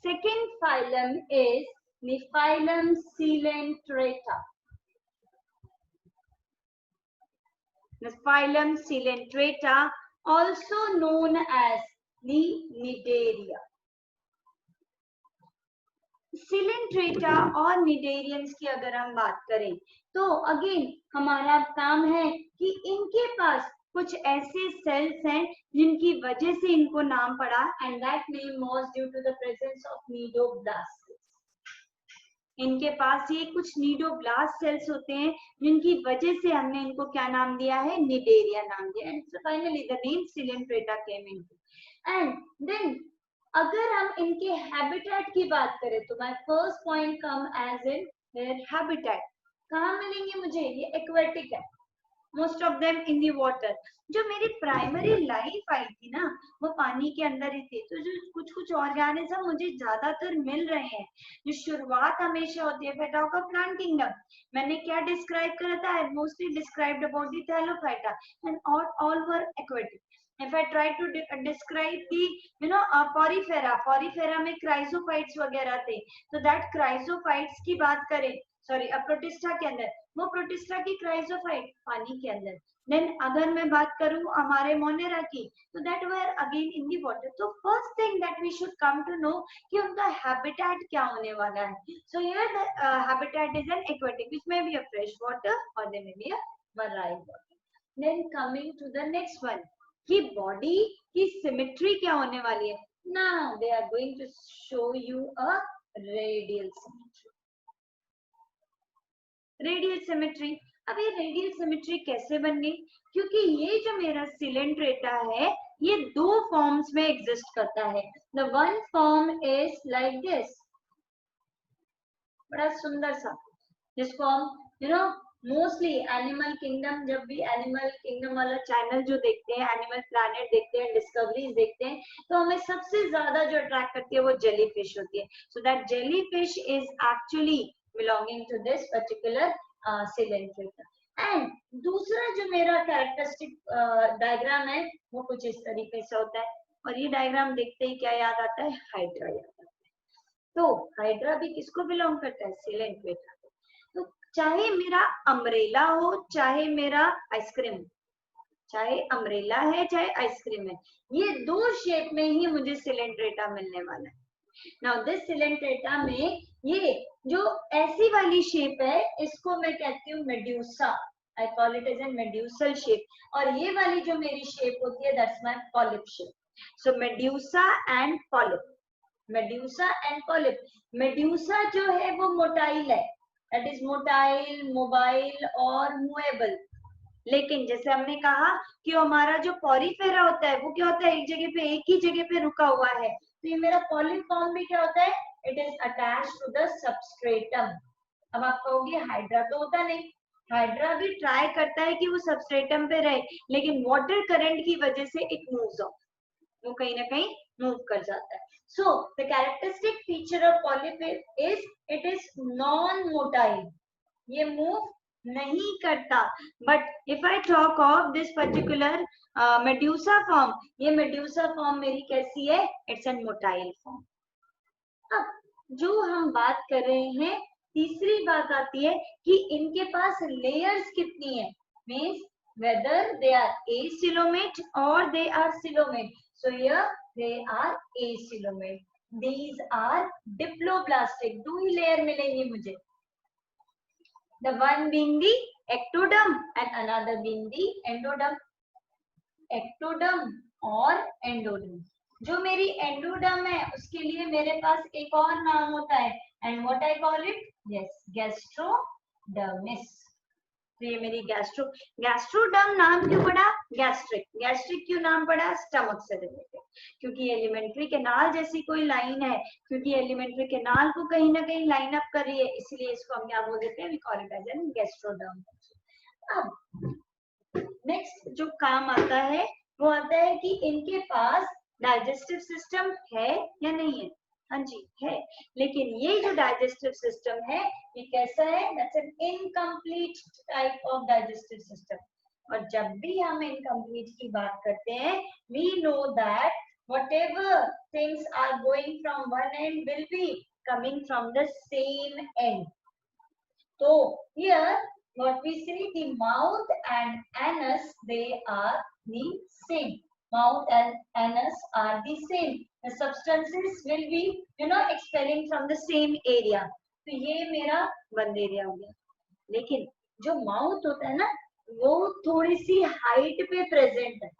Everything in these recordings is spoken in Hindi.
Second phylum is the phylum Coelenterata. The phylum Coelenterata, also known as the Cnidaria. Coelenterata और Cnidarians की अगर हम बात करें तो अगेन हमारा काम है कि इनके पास कुछ ऐसे सेल्स हैं जिनकी वजह से इनको नाम पड़ा, and that name was due to the presence of cnidoblast. इनके पास ये कुछ नीडोब्लास्ट सेल्स होते हैं जिनकी वजह से हमने इनको क्या नाम दिया है, निडेरिया नाम दिया, and so finally the name Coelenterata came into. And then अगर हम इनके हैबिटेट की बात करें तो my first point come as in their habitat. कहाँ मिलेंगे मुझे, ये एक्वेटिक है, most of them in the water. जो मेरी प्राइमरी लाइफ आई थी ना वो पानी के अंदर ही थी, तो जो कुछ कुछ ऑर्गेनिज्म मुझे ज्यादातर मिल रहे हैं, जो शुरुआत हमेशा होती है फेटा ऑफ प्लांट किंगडम। मैंने क्या डिस्क्राइब करा था, I mostly described about the Thallophyta and all were aquatic. If I try to describe the porifera में क्राइसोफाइट्स वगैरह थे, तो दैट क्राइसोफाइट्स की बात करें, सॉरी प्रोटिस्टा के अंदर, वो प्रोटिस्टा की क्राइसोफाइट पानी के अंदर। देन अगर मैं बात करूं हमारे मोनेरा की, तो that were again in the water. तो first thing that we should come to know कि उनका हैबिटेट क्या होने वाला है। So here the habitat is an aquatic which may be a fresh water और they may be a marine water. Then coming to the next one कि बॉडी की सिमेट्री क्या होने वाली है। Now they are going to show you a radial symmetry. Radial symmetry, अब ये रेडियल सिमेट्री कैसे बन गई, क्योंकि ये जो मेरा Coelenterata है ये दो फॉर्म्स में एग्जिस्ट करता है। The one form is like this, बड़ा सुंदर सा, जिसको हम मोस्टली एनिमल किंगडम, जब भी एनिमल किंगडम वाला चैनल जो देखते हैं, एनिमल प्लैनेट देखते हैं, डिस्कवरीज देखते हैं, तो हमें सबसे ज्यादा जो अट्रैक्ट करती है वो जेली फिश होती है। So that jelly fish is actually belonging to this particular Coelenterata। And दूसरा जो मेरा कैरेक्टरिस्टिक डायग्राम है वो कुछ इस तरीके से होता है, और ये डायग्राम देखते ही क्या याद आता है, हाइड्रा याद आता है। तो हाइड्रा भी किसको बिलोंग करता है, Coelenterata। तो चाहे मेरा अम्ब्रेला हो चाहे मेरा आइसक्रीम, चाहे अम्ब्रेला है चाहे आइसक्रीम है, ये दो शेप में ही मुझे Coelenterata मिलने वाला है। नाउ दिस Coelenterata में ये जो ऐसी वाली शेप है इसको मैं कहती हूँ medusa, I call it as an medusal shape, और ये वाली जो मेरी शेप होती है that's my polyp shape. So medusa and polyp, medusa and polyp. Medusa जो है वो मोटाइल है, दैट इज मोटाइल, मोबाइल और मूवेबल। लेकिन जैसे हमने कहा कि हमारा जो पॉरीफेरा होता है वो क्या होता है, एक जगह पे, एक ही जगह पे रुका हुआ है। तो ये मेरा पॉलिप फॉर्म भी क्या होता है, it is attached to the substratum. अब आप कहोगे हाइड्रा तो होता नहीं, हाइड्रा भी ट्राई करता है कि वो सबस्ट्रेटम पे रहे, लेकिन वाटर करंट की वजह से इट मूव्स ऑफ, वो कहीं ना कहीं मूव कर जाता है। So the characteristic feature of polyp is it is non-motile, ये मूव नहीं करता। But if I talk of this particular medusa form, ये मेड्यूसा फॉर्म मेरी कैसी है, इट्स एन मोटाइल फॉर्म। अब जो हम बात कर रहे हैं, तीसरी बात आती है कि इनके पास लेयर्स कितनी है, means whether they are acoelomate or they are coelomate. So here they are acoelomate. These are diploblastic. दो ही लेयर मिलेंगे मुझे, the one being the ectoderm and another being the endoderm. ectoderm और endoderm, जो मेरी एंडोडर्म है उसके लिए मेरे पास एक और नाम होता है, and what I call it, yes, gastrodermis. तो ये मेरी गैस्ट्रोडर्म नाम क्यों पड़ा, गैस्ट्रिक, गैस्ट्रिक क्यों नाम पड़ा, स्टमक से रिलेटेड, क्योंकि एलिमेंट्री कैनाल जैसी कोई लाइन है, क्योंकि एलिमेंट्री कैनाल को कहीं ना कहीं लाइन अप कर रही है, इसलिए इसको हम क्या बोल देते हैं, we call it as an gastroderm. अब नेक्स्ट जो काम आता है वो आता है कि इनके पास डाइजेस्टिव सिस्टम है या नहीं है। हाँ जी है, लेकिन ये जो डाइजेस्टिव सिस्टम है ये कैसा है, that's an incomplete type of digestive system. और जब भी हम इनकम्प्लीट की बात करते हैं, we know that whatever things are going from one end will be coming from the same end. So here what we see, the mouth and anus, they are the same. Mouth and anus are the same. The substances will be, expelling from the same area. तो ये मेरा बंद एरिया हो गया. लेकिन जो माउथ होता है ना, वो थोड़ी सी हाइट पे प्रेजेंट है.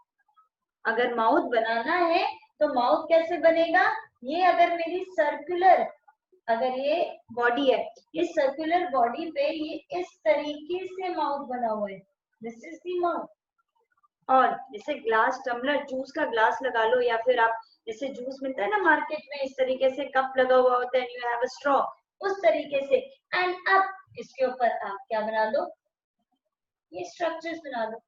अगर माउथ बनाना है तो माउथ कैसे बनेगा? ये अगर मेरी सर्कुलर, अगर ये बॉडी है, इस सर्कुलर बॉडी पे ये इस तरीके से माउथ बना हुआ है. This is the mouth. और जैसे ग्लास टम्बलर, जूस का ग्लास लगा लो, या फिर आप जैसे जूस मिलता है ना मार्केट में, इस तरीके से कप लगा हुआ होता है, यू हैव अ स्ट्रॉ, उस तरीके से. एंड अब इसके ऊपर आप क्या बना लो? ये स्ट्रक्चर्स बना लो.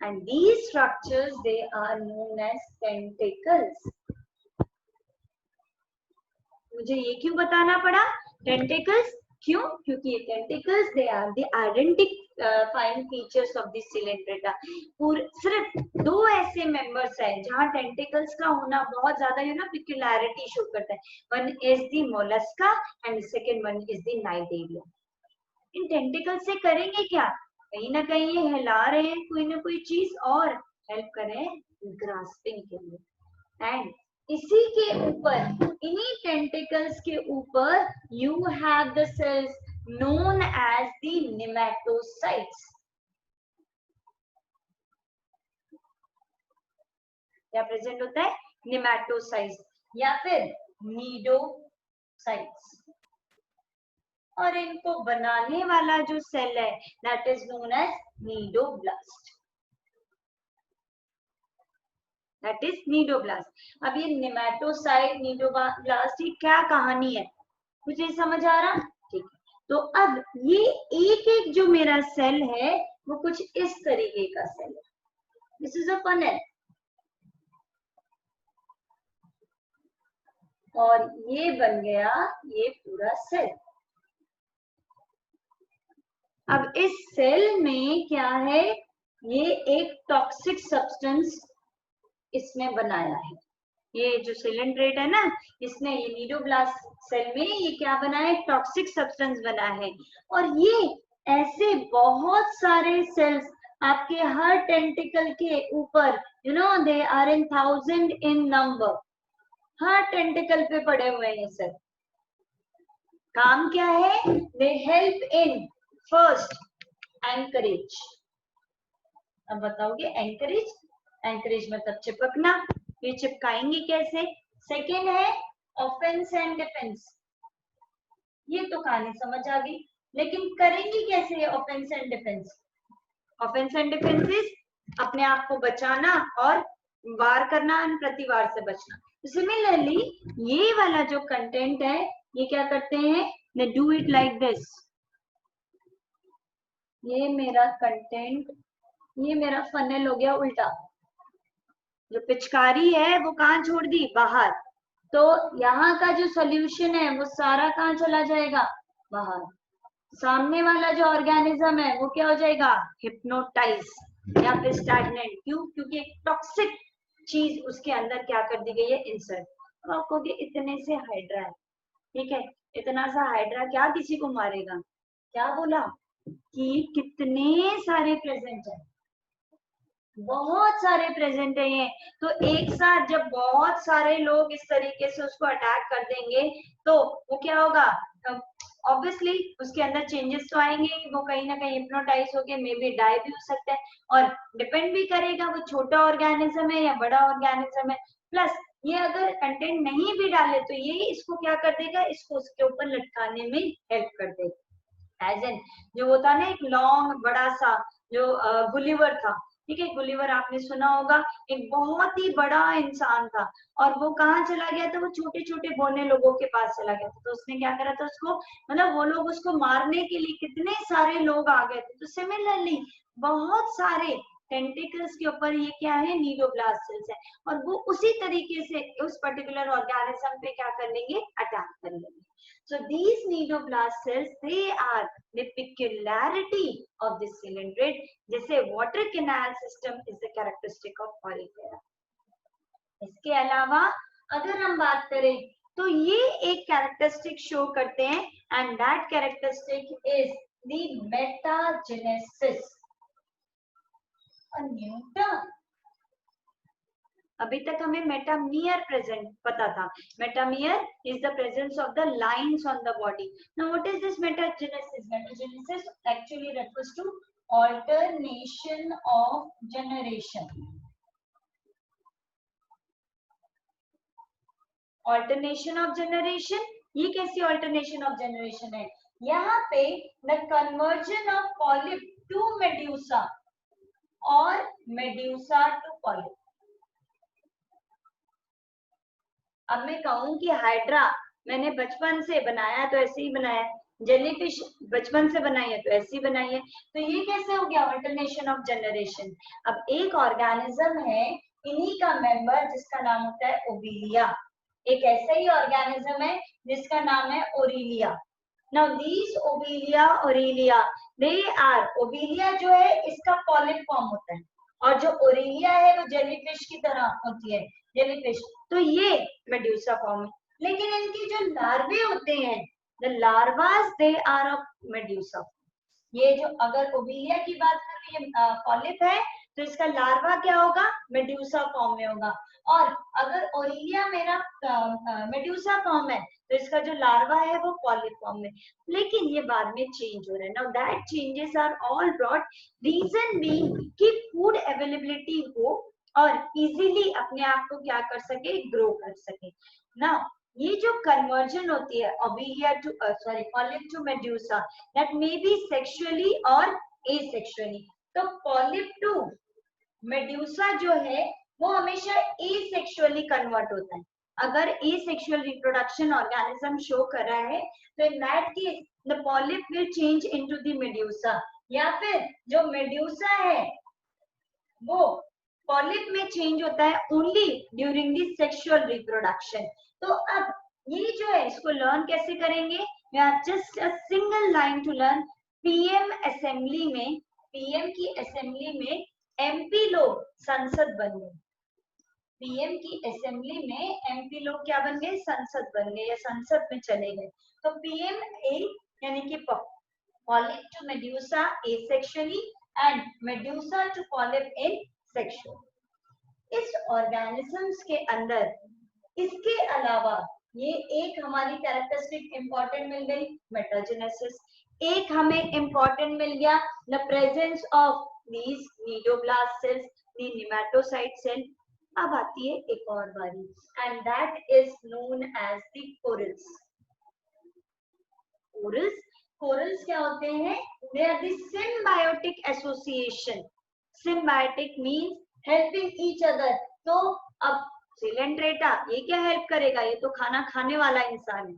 And these structures, they are known as tentacles. मुझे ये क्यों बताना पड़ा टेंटिकल्स? क्यों? क्योंकि ये tentacles, they are the identifying features of the coelenterata. सिर्फ दो ऐसे मेंबर्स हैं जहां टेंटिकल्स का होना बहुत ज्यादा पिक्युलैरिटी शो करता है. One is the Mollusca and second one is the Cnidaria. In tentacles से करेंगे क्या? कहीं ना कहीं ये हिला रहे हैं कोई ना कोई चीज और हेल्प कर रहे हैं ग्रास्पिंग के लिए. एंड इसी के ऊपर, इन्हीं टेंटिकल्स के ऊपर you have the cells known as the nematocytes. क्या प्रेजेंट होता है? नेमेटोसाइट्स या फिर नीडोसाइट्स. और इनको बनाने वाला जो सेल है, that is known as cnidoblast. That is cnidoblast. अब ये नेमेटोसाइट, नीडोब्लास्ट, ये क्या कहानी है? मुझे समझ आ रहा? ठीक है. तो अब ये एक एक जो मेरा सेल है वो कुछ इस तरीके का सेल है. This is a funnel. और ये बन गया ये पूरा सेल. अब इस सेल में क्या है? ये एक टॉक्सिक सब्सटेंस इसमें बनाया है. ये जो सिलेंड्रेट है ना, इसने ये नीडोब्लास्ट सेल में ये क्या बना है? टॉक्सिक सब्सटेंस बना है. और ये ऐसे बहुत सारे सेल्स आपके हर टेंटिकल के ऊपर, they are in 1000 in number, हर टेंटिकल पे पड़े हुए हैं ये सेल. काम क्या है? They help in first anchorage. अब बताओगे एंकरेज? एंकरेज मतलब चिपकना. ये चिपकाएंगे कैसे? सेकेंड है ऑफेंस एंड डिफेंस. ये तो कहानी समझ आ गई, लेकिन करेंगे कैसे offence and defence? Offence and defence is अपने आप को बचाना और वार करना, प्रतिवार से बचना. सिमिलरली ये वाला जो कंटेंट है, ये क्या करते हैं? They do it like this. ये मेरा कंटेंट, ये मेरा फनेल हो गया उल्टा. जो पिचकारी है वो कहाँ छोड़ दी? बाहर. तो यहाँ का जो सोल्यूशन है वो सारा कहाँ चला जाएगा? बाहर. सामने वाला जो ऑर्गेनिज्म है वो क्या हो जाएगा? हिप्नोटाइज या फिर स्टैग्नेंट. क्यों? क्योंकि एक टॉक्सिक चीज उसके अंदर क्या कर दी गई है? इंसर्ट. तो आप कहोगे इतने से हाइड्रा है. ठीक है, इतना सा हाइड्रा क्या किसी को मारेगा? क्या बोला कि कितने सारे प्रेजेंट है? बहुत सारे प्रेजेंट है ये. तो एक साथ जब बहुत सारे लोग इस तरीके से उसको अटैक कर देंगे तो वो क्या होगा? ऑब्वियसली उसके अंदर चेंजेस तो आएंगे. वो कहीं ना कहीं हिप्नोटाइज होके मे बी डाई भी हो सकता है. और डिपेंड भी करेगा वो छोटा ऑर्गेनिज्म है या बड़ा ऑर्गेनिज्म है. प्लस ये अगर कंटेंट नहीं भी डाले तो ये इसको क्या कर देगा? इसको उसके ऊपर लटकाने में हेल्प कर देगा. एज एन जो होता ना एक लॉन्ग बड़ा सा जो गुलिवर था. ठीक है, गुलिवर आपने सुना होगा, एक बहुत ही बड़ा इंसान था. और वो कहाँ चला गया था? वो छोटे छोटे बोने लोगों के पास चला गया था. तो उसने क्या करा था? उसको, मतलब वो लोग उसको मारने के लिए कितने सारे लोग आ गए थे. तो सिमिलरली बहुत सारे टेंटिकल्स के ऊपर ये क्या है? नीडोब्लास्ट सेल्स है. और वो उसी तरीके से उस पर्टिकुलर ऑर्गेनिज्म पे क्या कर लेंगे? अटैक कर लेंगे. So these neoblast cells, they are the peculiarity of this cylindrate. जैसे water canal system is the characteristic of Polypara. इसके अलावा अगर हम बात करें तो ये एक कैरेक्टरिस्टिक शो करते हैं and that characteristic is the metagenesis, a new term. अभी तक हमें मेटामियर प्रेजेंट पता था, metamere is the presence of the lines on the body. Now what is this metagenesis? Metagenesis actually refers to alternation of generation, alternation of generation. ये कैसी ऑल्टरनेशन ऑफ जनरेशन है? यहाँ पे the conversion of polyp to medusa और मेड्यूसा टू पॉलिप। अब मैं कहूं कि हाइड्रा मैंने बचपन से बनाया तो ऐसे ही बनाया, जेलीफिश बचपन से बनाई है तो ऐसी बनाई है, तो ये कैसे हो गया? Alternation of generation. अब एक ऑर्गेनिज्म है, इन्हीं का मेंबर जिसका नाम होता है ओविलिया, एक ऐसा ही ऑर्गेनिज्म है जिसका नाम है Aurelia. Now these Obelia Aurelia they are, Obelia जो है इसका पॉलिप फॉर्म होता है और जो ओरिलिया है वो जेलीफिश की तरह होती है, जेलीफिश, तो ये मेड्यूसा फॉर्म है। लेकिन इनके जो लार्वे होते हैं, the larvas they are of medusa. ये जो अगर ओविलिया की बात करें, ये पॉलिप है तो इसका लार्वा क्या होगा? मेड्यूसा फॉर्म में होगा। और अगर ओरिलिया मेरा मेड्यूसा फॉर्म है तो इसका जो लार्वा है वो पॉलिप फॉर्म में। लेकिन ये बाद में चेंज हो रहा है। Now that changes are all brought reason being कि फूड अवेलेबिलिटी हो और इजीली अपने आप को क्या कर सके? ग्रो कर सके। नाउ ये जो कन्वर्जन होती है Obelia to polyp to medusa, that may be sexually और एसेक्सुअली। तो पॉलिप टू मेड्यूसा जो है वो हमेशा एसेक्सुअली कन्वर्ट होता है। अगर एसेक्सुअल रिप्रोडक्शन ऑर्गेनिज्म शो कर रहा है तो in that case the polyp will change into the medusa, या फिर जो मेड्यूसा है वो पॉलिप में चेंज होता है only during the sexual reproduction. तो अब ये जो है इसको लर्न कैसे करेंगे? We have just a single line to learn. PM assembly में, पीएम की असेंबली में एमपी लोग संसद बन गए। पीएम की असेंबली में एमपी लोग क्या बन गए? संसद बन गए या संसद में चले गए। तो पीएम ए यानी कि polyp to medusa asexually and medusa to polyp in sexual. इस ऑर्गेनिजम्स के अंदर इसके अलावा ये एक हमारी कैरेक्टरिस्टिक इंपॉर्टेंट मिल गई, मेटाजेनेसिस। एक हमें इंपॉर्टेंट मिल गया, the presence of these nidoblast cells, the nematocyte cell। अब आती है एक और बारी and that is known as the corals। corals क्या होते हैं? They are the symbiotic association। symbiotic means helping each other। तो अब सिलेंड्रेटा ये क्या हेल्प करेगा? ये तो खाना खाने वाला इंसान है,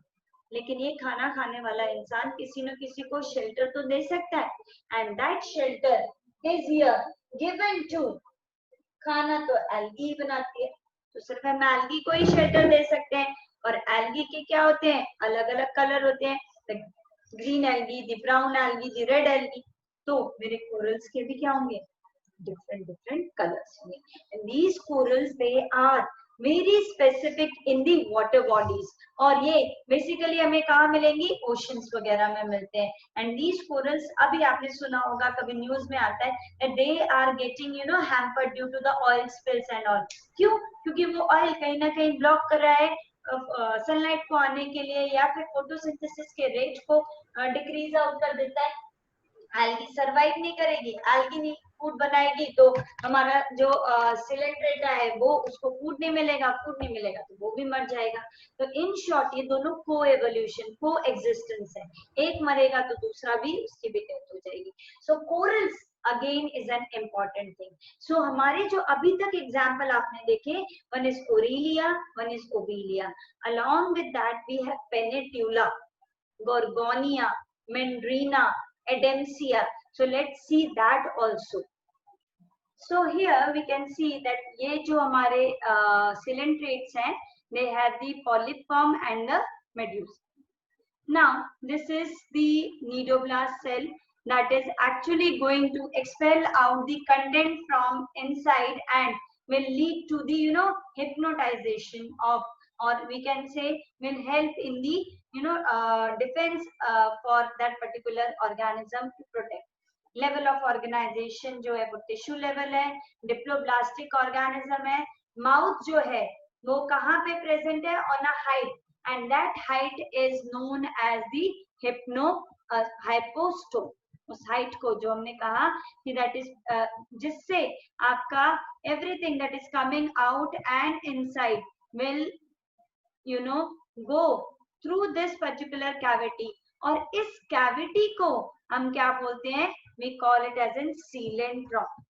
लेकिन ये खाना खाने वाला इंसान किसी न किसी को शेल्टर तो दे सकता है and that shelter is here given to, खाना तो एल्गी बनाती है तो सिर्फ हम एल्गी को ही शेल्टर दे सकते हैं। और एल्गी के क्या होते हैं? अलग अलग कलर होते हैं, green algae, the brown algae, the red algae. तो मेरे कोरल्स के भी क्या होंगे? डिफरेंट डिफरेंट कलर्स होंगे। And these corals they are very specific in the water bodies, और ये बेसिकली हमें कहाँ मिलेंगी? ओशंस वगैरह में मिलते हैं। एंड दीज कोरल्स, अभी आपने सुना होगा, कभी न्यूज में आता है, they are getting hampered due to the oil spills and all. क्यों? क्योंकि वो ऑयल कहीं ना कहीं ब्लॉक कर रहा है सनलाइट को आने के लिए, या फिर फोटोसिंथेसिस के रेट को डिक्रीज आउट कर देता है। एल्गी सरवाइव नहीं करेगी, एल्गी नहीं फूड बनाएगी तो हमारा जो सिलेंड्रेटा है वो उसको फूड नहीं मिलेगा, फूड नहीं मिलेगा तो वो भी मर जाएगा। तो इन शॉर्ट ये दोनों को एवोल्यूशन, को एग्जिस्टेंस है, एक मरेगा तो दूसरा भी, उसकी भी डेथ हो जाएगी। So corals again is an important thing. So हमारे जो अभी तक एग्जाम्पल आपने देखे, one is Aurelia, one is Obelia, along with that we have Pennatula, Gorgonia, Meandrina, Adamsia। So let's see that also। So here we can see that ये जो हमारे coelentrates हैं, they have the polyp form and the medusa। Now this is the nidoblast cell that is actually going to expel out the content from inside and will lead to the hypnotization of, or we can say will help in the defense for that particular organism to protect. Level of organisation जो है वो टिश्यू लेवल है, डिप्लोब्लास्टिक ऑर्गेनिज्म है, माउथ जो है वो कहाँ पे प्रेजेंट है, on a height, and that height is known as the hypno hypostome. उस हाइट को जो हमने कहा कि दैट इज जिससे आपका everything that is coming out and inside will go through this particular cavity, और इस कैविटी को हम क्या बोलते हैं, we call it as in सीलेंट्रॉन।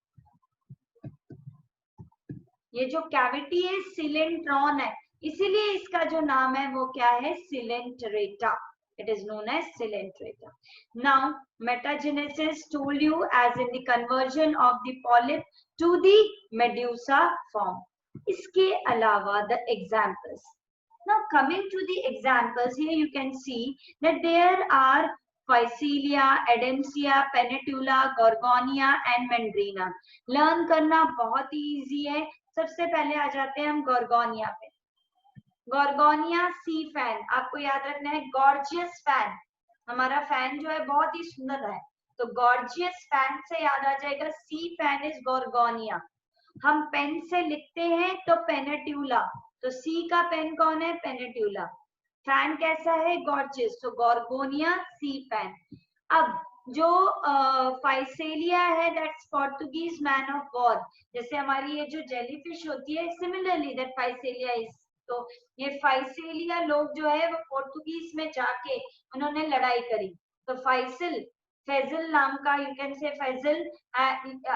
ये जो कैविटी है सीलेंट्रॉन है, इसीलिए इसका जो नाम है वो क्या है, Coelenterata. It is known as Coelenterata. Now, metagenesis told you as in the conversion of the polyp to the medusa form. इसके अलावा the examples. Now, coming to the examples, here you can see that there are Phycelia, Adamsia, Pennatula, Gorgonia and Mandrina. Learn करना बहुत ही easy है। सबसे पहले आ जाते हैं हम Gorgonia पे। गॉर्गोनिया सी फैन, आपको याद रखना है गॉर्जियस फैन, हमारा फैन जो है बहुत ही सुंदर है, तो गॉर्जियस फैन से याद आ जाएगा सी फैन इज गॉर्गोनिया। हम पेन से लिखते हैं तो पेनेट्यूला, तो सी का पेन कौन है, पेनेट्यूला। फैन कैसा है, गॉर्जियस, तो गॉर्गोनिया सी फैन। अब जो फाइसेलिया है that's Portuguese man of war, जैसे हमारी ये जो जेलीफिश होती है, सिमिलरली दैट फाइसेलिया इज, तो ये फाइसेलिया लोग जो है वो पोर्टुगीज में जाके उन्होंने लड़ाई करी, तो फैजल नाम का, you can say Faizal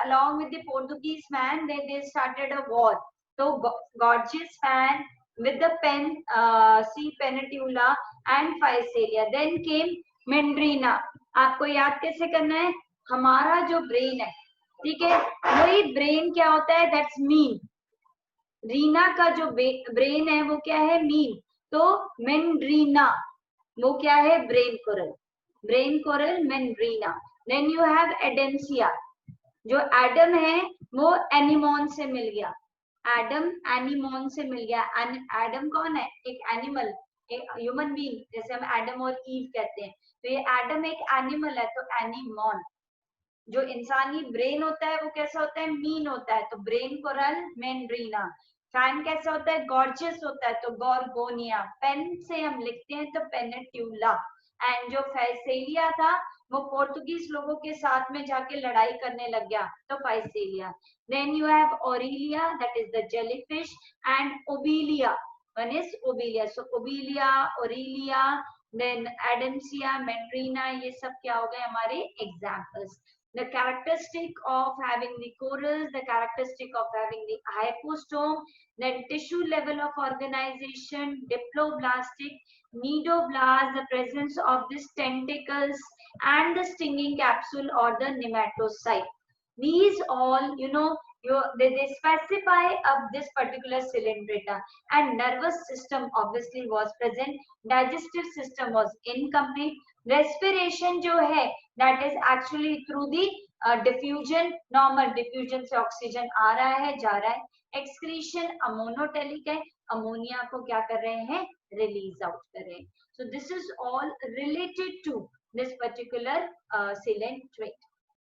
along with the Portuguese man they started a war. So Gorgias fan with the pen C Pennatula and Phycelia, then came Mandrina। आपको याद कैसे करना है, हमारा जो ब्रेन है, ठीक है, वही ब्रेन क्या होता है, दैट्स मीन। रीना का जो ब्रेन है वो क्या है, मीन, तो मेंड्रीना वो क्या है, brain coral Meandrina. Then you have Adamsia, जो एडम है वो एनिमोन से मिल गया, एडम एनिमोन से मिल गया। एडम कौन है, एक एनिमल, एक ह्यूमन बीइंग, जैसे हम एडम और ईव कहते हैं, तो ये एडम एक एनिमल है, तो एनिमोन। जो इंसानी ब्रेन होता है वो कैसा होता है, मीन होता है, तो ब्रेन कोरल मेंड्रीना। फैन कैसा होता है, गॉर्जियस होता है, तो गॉर्गोनिया। पेन से हम लिखते हैं तो पेनेट्यूला। एंड जो फैसेलिया था वो पोर्तुगीज लोगों के साथ में जाके लड़ाई करने लग गया, तो Physalia. Then you have Aurelia that is the jellyfish, and Obelia, one is Obelia. So Obelia, Aurelia, then Adamsia, Meandrina, ये सब क्या हो गए हमारे examples. The characteristic of having the corals, the characteristic of having the hypostome, then tissue level of organization, diploblastic, nidoblast, the presence of these tentacles and the stinging capsule or the nematocyte. These all, they specify of this particular Coelenterata. And nervous system obviously was present, digestive system was incomplete, respiration जो है that is actually through the diffusion, normal diffusion से ऑक्सीजन आ रहा है जा रहा है, excretion अमोनोटेलिक है, अमोनिया को क्या कर रहे हैं, रिलीज आउट कर रहे हैं। So this is all related to this particular Coelenterate.